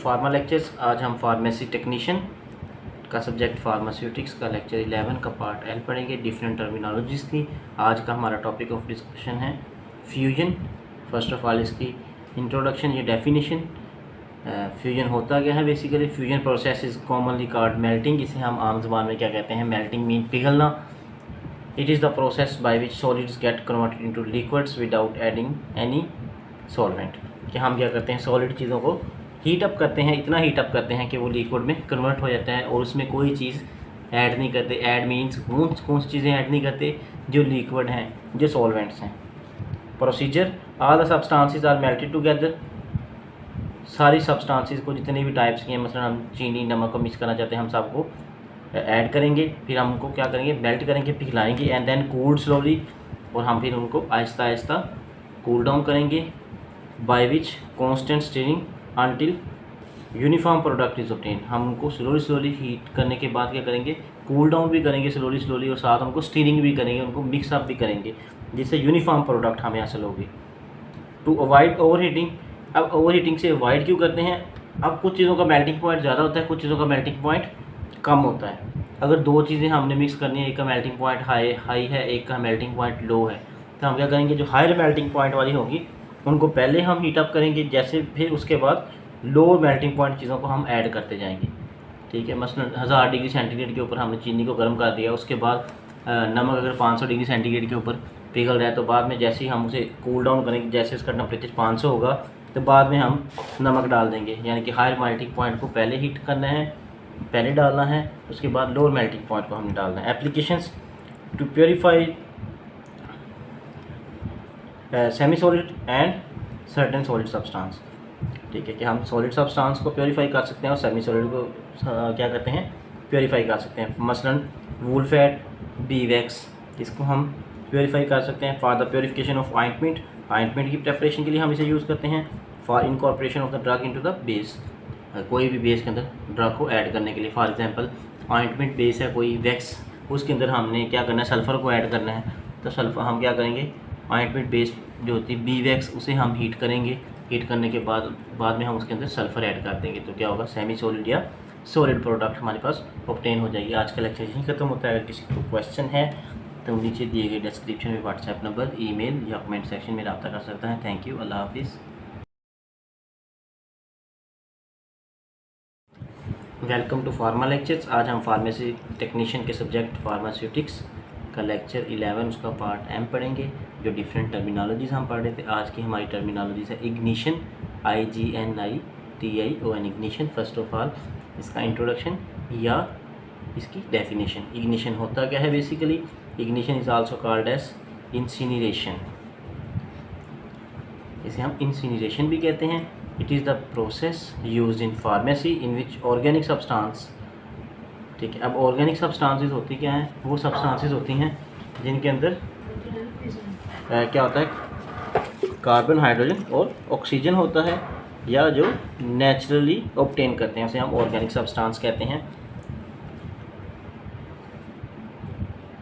Pharma lectures. आज हम pharmacy technician का सब्जेक्ट फार्मास्यूटिक्स का लेक्चर 11 का पार्ट एल पढ़ेंगे। डिफरेंट टर्मिनोलॉजीज़ थी। आज का हमारा टॉपिक ऑफ डिस्कशन है फ्यूजन। फर्स्ट ऑफ ऑल इसकी इंट्रोडक्शन, ये डेफिनेशन। फ्यूजन होता क्या है? Basically fusion process is commonly called melting. इसे हम आम ज़बान में क्या कहते हैं? मेल्टिंग मीन पिघलना। It is the process by which solids get converted into liquids without adding any solvent. कि हम क्या करते हैं? सॉलिड चीज़ों को हीट अप करते हैं, इतना हीट अप करते हैं कि वो लिक्विड में कन्वर्ट हो जाता है और उसमें कोई चीज़ ऐड नहीं करते। ऐड मीन्स कौन सी चीज़ें ऐड नहीं करते? जो लिक्विड हैं, जो सॉल्वेंट्स हैं। Procedure, all the substances are melted together. सारी सब्सटेंसेस को जितने भी टाइप्स की हैं, मतलब हम चीनी नमक को मिक्स करना चाहते हैं, हम सबको ऐड करेंगे। फिर हम उनको क्या करेंगे? मेल्ट करेंगे, पिघलाएंगे एंड देन कूल्ड स्लोली। और हम फिर उनको आहिस्ता आहिस्ता कूल डाउन करेंगे by which constant steering until uniform product is obtain. हम उनको स्लोली हीट करने के बाद क्या करेंगे? कूल डाउन भी करेंगे स्लोली और साथ उनको स्टीरिंग भी करेंगे, उनको मिक्सअप भी करेंगे, जिससे यूनिफॉर्म प्रोडक्ट हमें हासिल होगी। To avoid overheating. अब ओवर हीटिंग से अवॉइड क्यों करते हैं? अब कुछ चीज़ों का मेल्टिंग पॉइंट ज़्यादा होता है, कुछ चीज़ों का मेल्टिंग पॉइंट कम होता है। अगर दो चीज़ें हमने मिक्स करनी है, एक का मेल्टिंग पॉइंट हाई है, एक का मेल्टिंग पॉइंट लो है, तो हम क्या करेंगे? जो हायर मेल्टिंग पॉइंट वाली होगी उनको पहले हम हीट अप करेंगे, जैसे फिर उसके बाद लो मेल्टिंग पॉइंट चीज़ों को हम ऐड करते जाएंगे। ठीक है, मसलन 1000 डिग्री सेंटीग्रेड के ऊपर हमने चीनी को गर्म कर दिया, उसके बाद नमक अगर 500 डिग्री सेंटीग्रेड के ऊपर पिघल रहा है, तो बाद में जैसे ही हम उसे कूल डाउन करेंगे, जैसे उसका टेम्परेचर 500 होगा, तो बाद में हम नमक डाल देंगे। यानी कि हायर मेल्टिंग पॉइंट को पहले हीट करना है, पहले डालना है, उसके बाद लोअर मेल्टिंग पॉइंट को हमने डालना है। Applications, to purify semi solid and certain solid substance. ठीक है, कि हम सॉलिड सब्सटेंस को प्योरीफाई कर सकते हैं और सेमी सॉलिड को क्या करते हैं? प्योरीफाई कर सकते हैं। मसलन वूल फैट, बी वैक्स, इसको हम प्योरीफाई कर सकते हैं। For the purification of ointment, ointment की प्रेपरेशन के लिए हम इसे यूज़ करते हैं। For incorporation of the drug into the base, कोई भी बेस के अंदर ड्रग को ऐड करने के लिए। फॉर एग्जांपल ऑइंटमेंट बेस है कोई वैक्स, उसके अंदर हमने क्या करना है? सल्फ़र को ऐड करना है, तो सल्फ़र हम क्या करेंगे? ऑइंटमेंट बेस जो होती है बी वैक्स, उसे हम हीट करेंगे। हीट करने के बाद में हम उसके अंदर सल्फ़र ऐड कर देंगे, तो क्या होगा? सेमी सॉलिड या सॉलिड प्रोडक्ट हमारे पास ऑब्टेन हो जाएगी। आज का लेक्चर यहीं खत्म होता है। अगर किसी को क्वेश्चन है तो नीचे दिए गए डिस्क्रिप्शन में व्हाट्सएप नंबर, ईमेल या कमेंट सेक्शन में रब्ता कर सकता है। थैंक यू, अल्लाह हाफिज़। Welcome to pharma lectures. आज हम फार्मेसी टेक्नीशियन के सब्जेक्ट फार्मास्यूटिक्स का लेक्चर 11 उसका पार्ट एम पढ़ेंगे। जो डिफरेंट टर्मिनोलॉजीज़ हम पढ़ रहे थे, आज की हमारी टर्मिनोलॉजीज़ है ignition, IGNITION, ignition. First of all इसका इंट्रोडक्शन या इसकी डेफिनेशन। इग्निशन होता क्या है? Basically ignition is also called as incineration. इसे हम इंसिनरेशन भी कहते हैं। It is the process used in pharmacy in which organic substance. ठीक है, अब ऑर्गेनिक सब्सटेंसेस होती क्या हैं? वो सब्सटेंसेस होती हैं जिनके अंदर क्या होता है? कार्बन, हाइड्रोजन और ऑक्सीजन होता है, या जो नेचुरली ऑब्टेन करते हैं, उसे हम ऑर्गेनिक सब्सटेंस कहते हैं।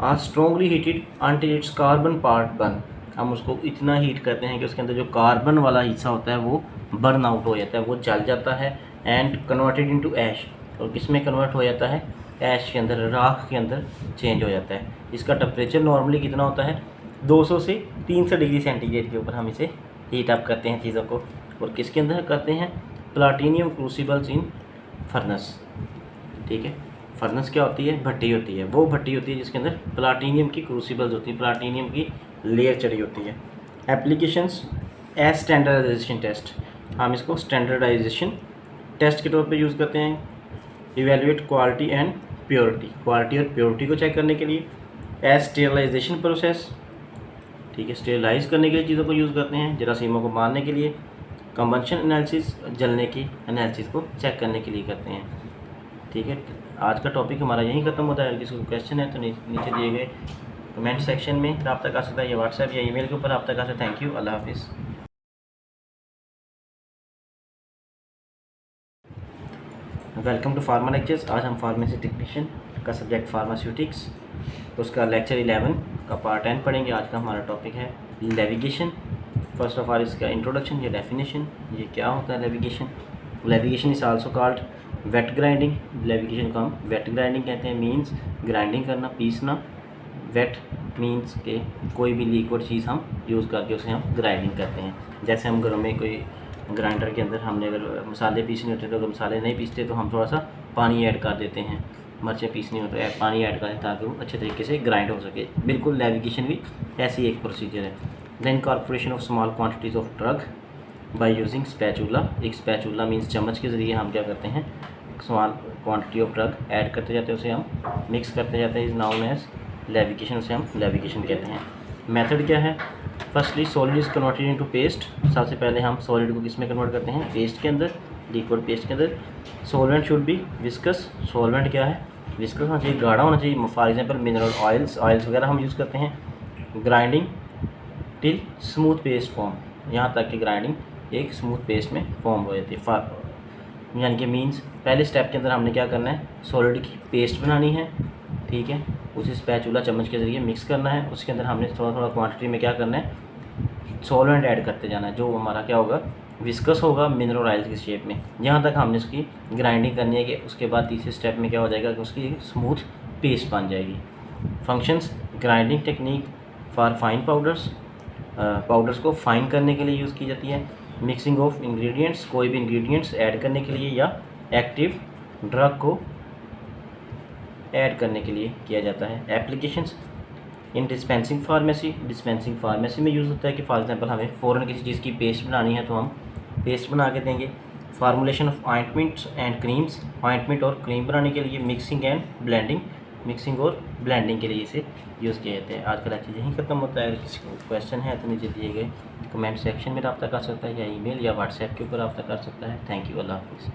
Are strongly heated until its carbon part burn. हम उसको इतना हीट करते हैं कि उसके अंदर जो कार्बन वाला हिस्सा होता है वो बर्न आउट हो जाता है, वो जल जाता है। एंड कन्वर्टेड इनटू ऐश, और किस में कन्वर्ट हो जाता है? ऐश के अंदर, राख के अंदर चेंज हो जाता है। इसका टेम्परेचर नॉर्मली कितना होता है? 200 से 300 डिग्री सेंटीग्रेड के ऊपर हम इसे हीट अप करते हैं चीज़ों को। और किसके अंदर करते हैं? प्लाटीनियम क्रूसिबल्स इन फर्नेस। ठीक है, फर्नेस क्या होती है? भट्टी होती है। वो भट्टी होती है जिसके अंदर प्लाटीनियम की क्रूसिबल्स होती है, प्लाटीनियम की लेयर चढ़ी होती है। एप्लीकेशंस एज स्टैंडर्डाइजेशन टेस्ट, हम इसको स्टैंडर्डाइजेशन टेस्ट के तौर पे यूज़ करते हैं। Evaluate quality and purity, quality और प्योरिटी को चेक करने के लिए। एज स्टेरलाइजेशन प्रोसेस, ठीक है, स्टेरलाइज करने के लिए चीज़ों को यूज़ करते हैं, जरासीमों को मारने के लिए। कंबंशन एनालिसिस, जलने की एनालिसिस को चेक करने के लिए करते हैं। ठीक है, आज का टॉपिक हमारा यहीं ख़त्म होता है। अगर किसी को क्वेश्चन है तो नीचे दिए गए कमेंट सेक्शन में रब्ता कर सकता है, या व्हाट्सएप या ईमेल के ऊपर रब्ता कर सकता है। थैंक यू, अल्लाह हाफिज़। Welcome to pharma lectures. आज हम फार्मेसी टेक्नीशियन का सब्जेक्ट फार्मास्यूटिक्स, उसका लेक्चर 11 का पार्ट 10 पढ़ेंगे। आज का हमारा टॉपिक है नेविगेशन। फर्स्ट ऑफ ऑल इसका इंट्रोडक्शन या डेफिनेशन, ये क्या होता है navigation. Levigation is also called wet grinding. Levigation को हम वेट ग्राइंडिंग कहते हैं, मीन्स ग्राइंडिंग करना, पीसना। वेट मीन्स के कोई भी लिक्विड चीज़ हम यूज़ करके उसे हम ग्राइंडिंग करते हैं। जैसे हम घरों में कोई ग्राइंडर के अंदर हमने अगर मसाले पीसने होते हैं तो अगर मसाले नहीं पीसते तो हम थोड़ा सा पानी ऐड कर देते हैं, मिर्चें पीसनी हो तो पानी ऐड करें ताकि वो अच्छे तरीके से ग्राइंड हो सके। बिल्कुल लेविगेशन भी ऐसी एक प्रोसीजर है। The incorporation of small quantities of drug by using spatula. एक स्पैचुला मीन्स चम्मच के ज़रिए हम क्या करते हैं, small quantity of drug add करते जाते हैं, उसे हम मिक्स करते जाते हैं, इज़ नाउन एज लेविगेशन, उसे हम लेविगेशन कहते हैं। मेथड क्या है, firstly solid is converted into paste. सबसे पहले हम सॉलिड को किस में कन्वर्ट करते हैं, पेस्ट के अंदर, लिक्विड पेस्ट के अंदर। Solvent should be viscous. Solvent क्या है, विस्कस होना चाहिए, गाढ़ा होना चाहिए। फॉर एग्जांपल मिनरल ऑयल्स वगैरह हम यूज़ करते हैं। Grinding till smooth paste form, यहाँ तक कि ग्राइंडिंग एक स्मूथ पेस्ट में फॉर्म हो जाती है। यानी कि मीन्स पहले स्टेप के अंदर हमने क्या करना है, सॉलिड की पेस्ट बनानी है, ठीक है, उसे स्पैचुला चम्मच के ज़रिए मिक्स करना है। उसके अंदर हमने थोड़ा थोड़ा क्वांटिटी में क्या करना है, सॉल्वेंट ऐड करते जाना है, जो हमारा क्या होगा, विस्कस होगा मिनरल ऑयल की शेप में। यहाँ तक हमने उसकी ग्राइंडिंग करनी है कि उसके बाद तीसरे स्टेप में क्या हो जाएगा कि उसकी स्मूथ पेस्ट बन जाएगी। Functions, grinding technique for fine powders, powders को फाइन करने के लिए यूज़ की जाती है। मिक्सिंग ऑफ इंग्रेडिएंट्स, कोई भी इंग्रेडिएंट्स ऐड करने के लिए, या एक्टिव ड्रग को ऐड करने के लिए किया जाता है। Applications in dispensing pharmacy, dispensing pharmacy में यूज़ होता है कि फॉर एग्जांपल हमें फ़ौरन किसी चीज़ की पेस्ट बनानी है तो हम पेस्ट बना के देंगे। Formulation of ointments and creams, ointment और क्रीम बनाने के लिए। मिक्सिंग एंड ब्लेंडिंग, मिक्सिंग और ब्लेंडिंग के लिए इसे यूज़ किए जाते हैं। आज का लेक्चर यहीं खत्म होता है। अगर किसी को क्वेश्चन है तो नीचे दिए गए कमेंट सेक्शन में रब्ता कर सकता है, या ईमेल या व्हाट्सएप के ऊपर रब्ता कर सकता है। थैंक यू, अल्लाह हाफिज़।